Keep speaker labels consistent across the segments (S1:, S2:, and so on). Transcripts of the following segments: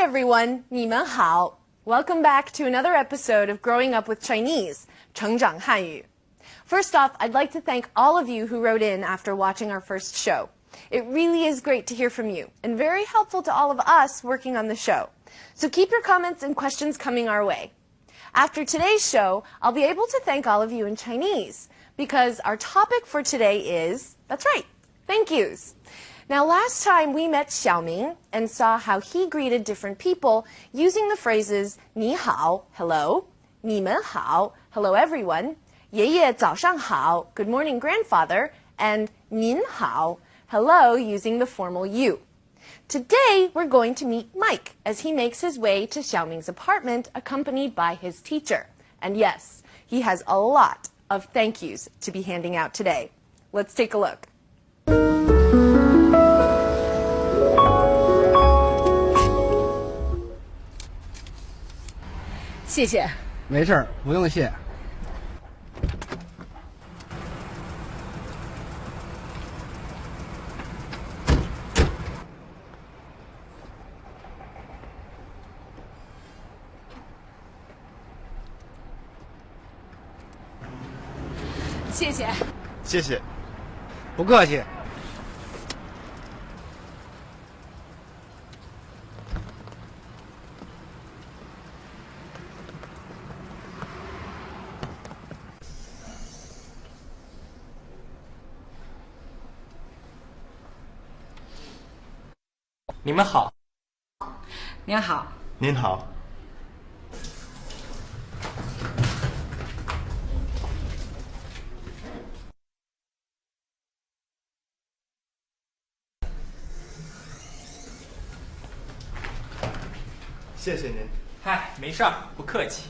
S1: everyone, 你们好. Welcome back to another episode of Growing Up with Chinese, 成长汉语. First off, I'd like to thank all of you who wrote in after watching our first show. It really is great to hear from you, and very helpful to all of us working on the show. So keep your comments and questions coming our way. After today's show, I'll be able to thank all of you in Chinese, because our topic for today is, that's right, thank yous. Now, last time we met Xiaoming and saw how he greeted different people using the phrases 你好, hello, 你们好, hello everyone, 爷爷早上好, good morning grandfather, and 您好, hello, using the formal you. Today, we're going to meet Mike as he makes his way to Xiaoming's apartment accompanied by his teacher. And yes, he has a lot of thank yous to be handing out today. Let's take a look. 谢谢。
S2: 没事儿，不用谢。
S1: 谢谢。
S3: 谢谢。
S2: 不客气。
S4: 你们好。
S5: 您好。
S3: 您好。谢谢您。
S4: 嗨，没事儿，不客气。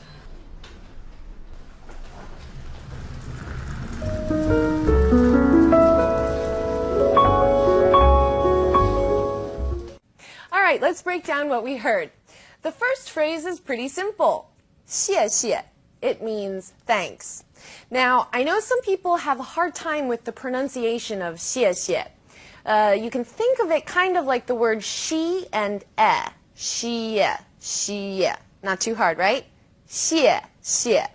S1: All right, let's break down what we heard. The first phrase is pretty simple. 谢谢. It means thanks. Now, I know some people have a hard time with the pronunciation of 谢谢. You can think of it kind of like the word she and 谢. Not too hard, right? 谢谢.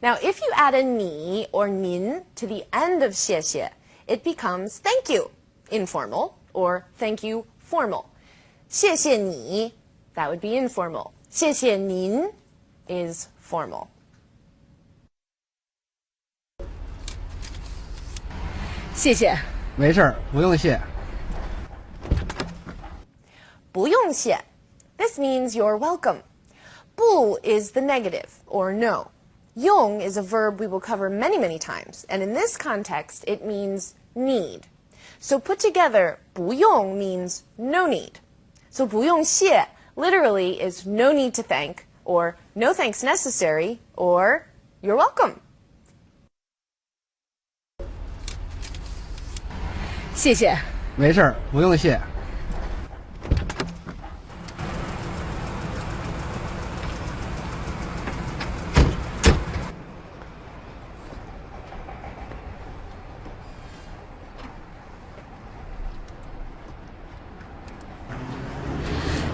S1: Now, if you add a ni or nin to the end of 谢谢, it becomes thank you, informal, or thank you, formal. 谢谢你, that would be informal. 谢谢您 is formal. 谢谢。
S2: 没事儿，不用谢。
S1: 不用谢. This means you're welcome. 不 is the negative, or no. 用 is a verb we will cover many, many times, and in this context, it means need. So put together, 不用 means no need. So 不用谢 literally is no need to thank, or no thanks necessary, or you're welcome. 谢谢。
S2: 没事儿，不用谢。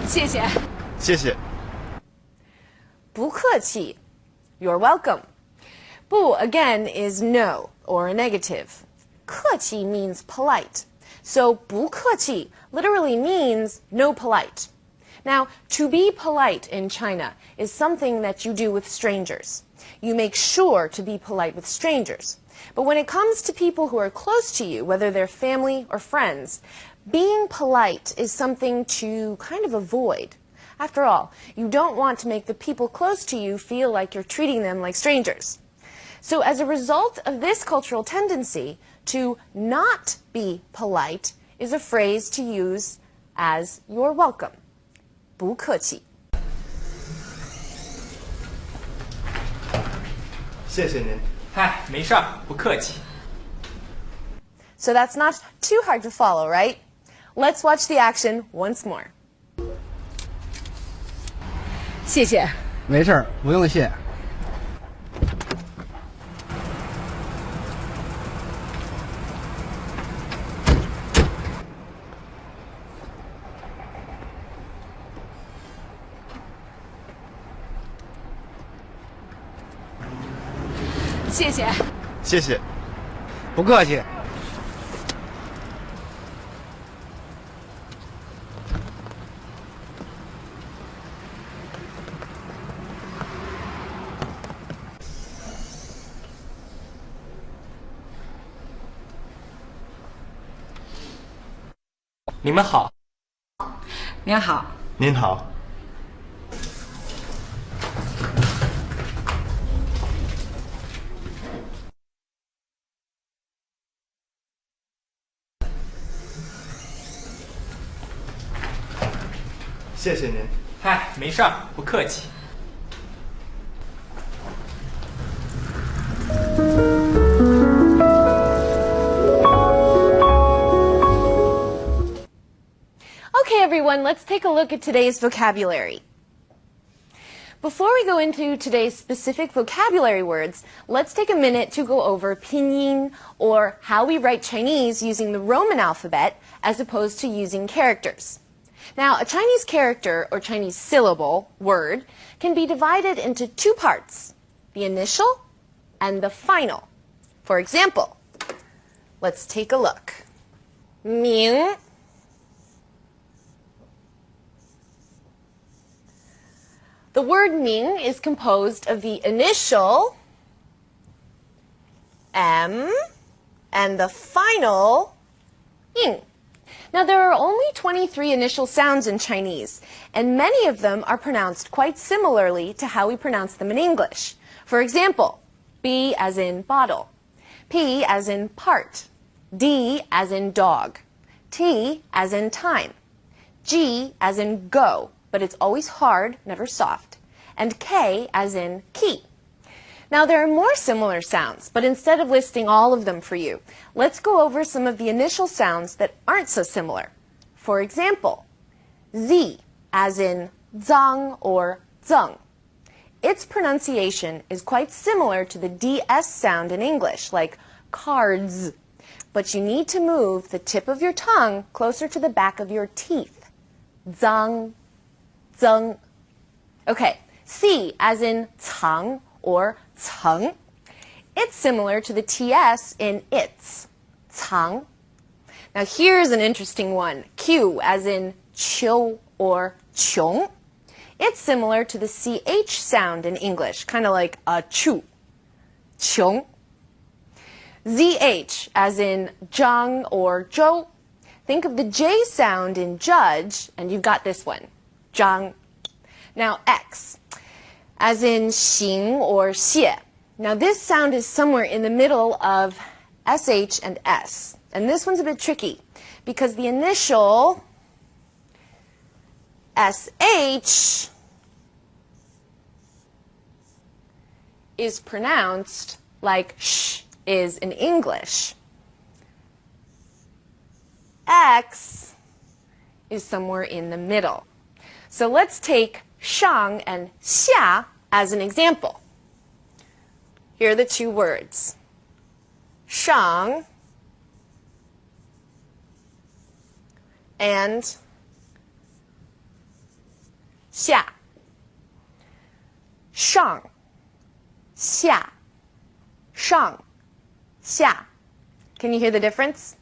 S1: 谢谢。
S3: 谢谢。
S1: 不客气. You're welcome. 不 again is no, or a negative. 客气 means polite. So 不客气 literally means no polite. Now, to be polite in China is something that you do with strangers. You make sure to be polite with strangers. But when it comes to people who are close to you, whether they're family or friends, being polite is something to kind of avoid. After all, you don't want to make the people close to you feel like you're treating them like strangers. So as a result of this cultural tendency, to not be polite is a phrase to use as you're welcome. 不客气.
S3: 谢谢您。
S4: 嗨，没事儿，不客气。
S1: So that's not too hard to follow, right? Let's watch the action once more. 谢谢。
S2: 没事儿，不用谢。
S5: 谢谢。
S3: 谢谢。
S2: 不客气。
S4: 你们好，
S5: 您好，
S3: 您好。谢谢您。
S4: 嗨，没事儿，不客气。
S1: Okay, everyone, let's take a look at today's vocabulary. Before we go into today's specific vocabulary words, let's take a minute to go over pinyin, or how we write Chinese using the Roman alphabet as opposed to using characters. Now, a Chinese character or Chinese syllable, word, can be divided into two parts, the initial and the final. For example, let's take a look. Ming. The word Ming is composed of the initial M and the final Ying. Now, there are only 23 initial sounds in Chinese, and many of them are pronounced quite similarly to how we pronounce them in English. For example, B as in bottle, P as in part, D as in dog, T as in time, G as in go, but it's always hard, never soft, and K as in key. Now, there are more similar sounds, but instead of listing all of them for you, let's go over some of the initial sounds that aren't so similar. For example, Z as in zang or zeng. Its pronunciation is quite similar to the DS sound in English, like cards, but you need to move the tip of your tongue closer to the back of your teeth. Zang, zeng. Okay, C as in cang or ceng. It's similar to the TS in its, cang. Now here's an interesting one, Q as in qiu or qiong. It's similar to the CH sound in English, kind of like a chu, qiong. ZH as in zhang or zhou. Think of the J sound in judge, and you've got this one, zhang. Now X as in xing or xie. Now this sound is somewhere in the middle of SH and S. And this one's a bit tricky because the initial SH is pronounced like sh is in English. X is somewhere in the middle. So let's take shang and xia as an example. Here are the two words. Shang and xia. Shang, xia, shang, xia. Can you hear the difference?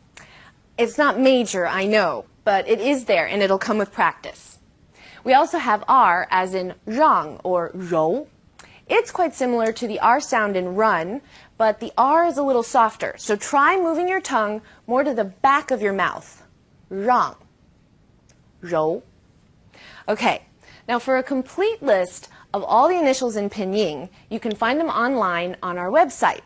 S1: It's not major, I know, but it is there and it'll come with practice. We also have R as in rang or rou. It's quite similar to the R sound in run, but the R is a little softer. So try moving your tongue more to the back of your mouth. Rang, rou. Okay, now for a complete list of all the initials in pinyin, you can find them online on our website.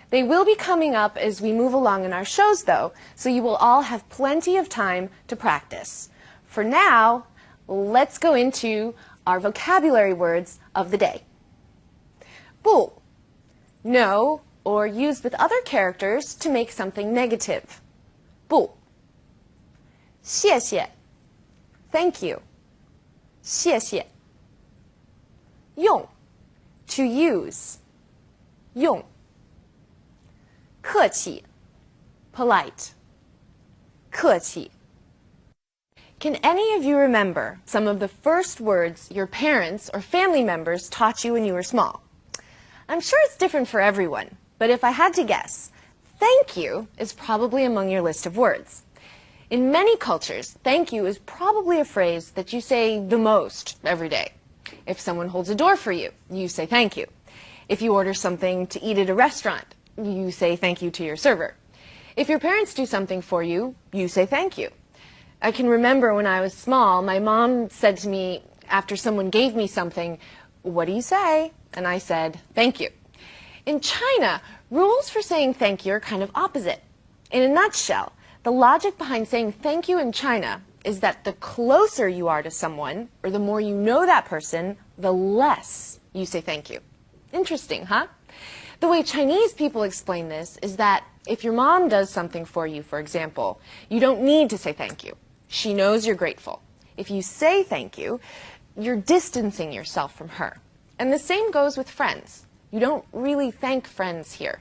S1: They will be coming up as we move along in our shows, though, so you will all have plenty of time to practice. For now, let's go into our vocabulary words of the day. 不, no, or used with other characters to make something negative. 不. 谢谢, thank you. 谢谢. 用, to use. 用. 客气, polite. 客气. Can any of you remember some of the first words your parents or family members taught you when you were small? I'm sure it's different for everyone, But if I had to guess, thank you is probably among your list of words. In many cultures, thank you is probably a phrase that you say the most every day. If someone holds a door for you, you say thank you. If you order something to eat at a restaurant, you say thank you to your server. If your parents do something for you, you say thank you. I can remember when I was small, my mom said to me after someone gave me something, "What do you say?" And I said, "Thank you." In China, rules for saying thank you are kind of opposite. In a nutshell, the logic behind saying thank you in China is that the closer you are to someone, or the more you know that person, the less you say thank you. Interesting, huh? The way Chinese people explain this is that if your mom does something for you, for example, you don't need to say thank you. She knows you're grateful. If you say thank you, you're distancing yourself from her. And the same goes with friends. You don't really thank friends here.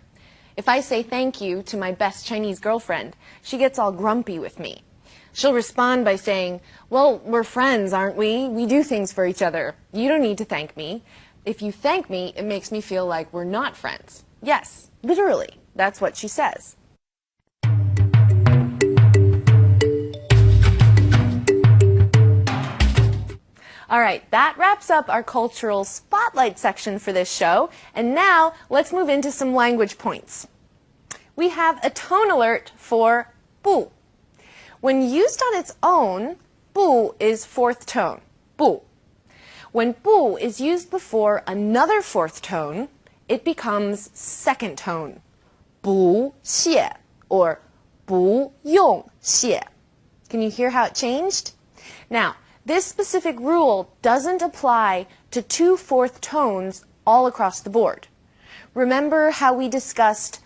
S1: If I say thank you to my best Chinese girlfriend, she gets all grumpy with me. She'll respond by saying, "Well, we're friends, aren't we? We do things for each other. You don't need to thank me. If you thank me, it makes me feel like we're not friends." Yes, literally, that's what she says. All right, that wraps up our cultural spotlight section for this show. And now let's move into some language points. We have a tone alert for 不. When used on its own, 不 is fourth tone, 不. When 不 is used before another fourth tone, it becomes second tone, 不谢 or 不用谢. Can you hear how it changed? Now, this specific rule doesn't apply to two fourth tones all across the board. Remember how we discussed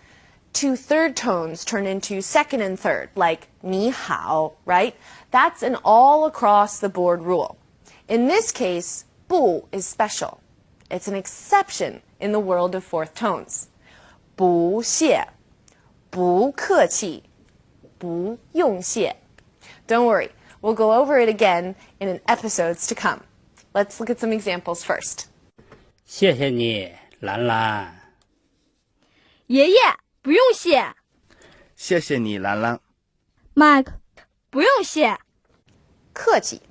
S1: two third tones turn into second and third, like 你好, right? That's an all across the board rule. In this case, 不 is special. It's an exception in the world of fourth tones. 不谢, 不客气, 不用谢. Don't worry. We'll go over it again in episodes to come. Let's look at some examples first.
S2: 谢谢你，兰兰。
S6: 爷爷，不用谢。
S3: 谢谢你，兰兰。
S6: Mike，不用谢。
S1: 客气.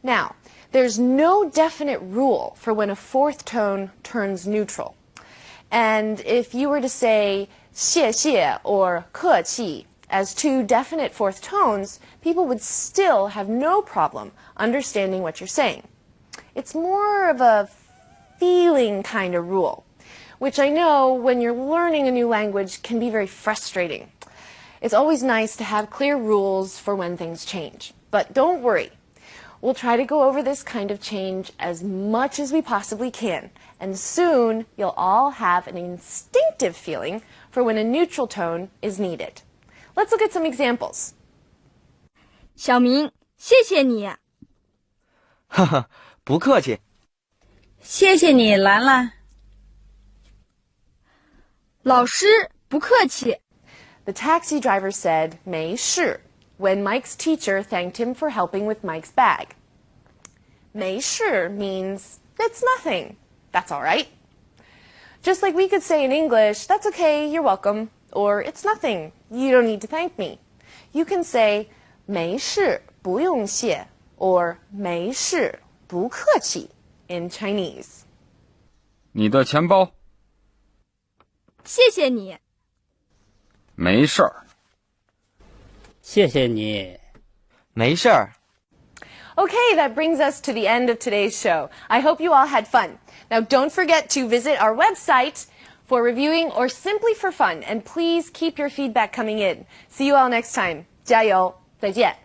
S1: Now, there's no definite rule for when a fourth tone turns neutral. And if you were to say 谢谢 or 客气 as two definite fourth tones, people would still have no problem understanding what you're saying. It's more of a feeling kind of rule, which I know when you're learning a new language can be very frustrating. It's always nice to have clear rules for when things change. But don't worry. We'll try to go over this kind of change as much as we possibly can, and soon you'll all have an instinctive feeling for when a neutral tone is needed. Let's look at some examples.
S6: 小明，谢谢你。
S7: 哈哈，不客气。
S5: 谢谢你，兰兰。
S6: 老师，不客气。
S1: The taxi driver said 没事 when Mike's teacher thanked him for helping with Mike's bag. 没事 means it's nothing. That's all right. Just like we could say in English, that's okay, you're welcome, or it's nothing, you don't need to thank me. You can say 没事不用谢 or 没事不客气 in Chinese.
S8: 你的钱包。
S6: 谢谢你。
S8: 没事儿。
S2: 谢谢你。
S7: 没事儿。
S1: Okay, that brings us to the end of today's show. I hope you all had fun. Now, don't forget to visit our website for reviewing or simply for fun. And please keep your feedback coming in. See you all next time. 加油，再见。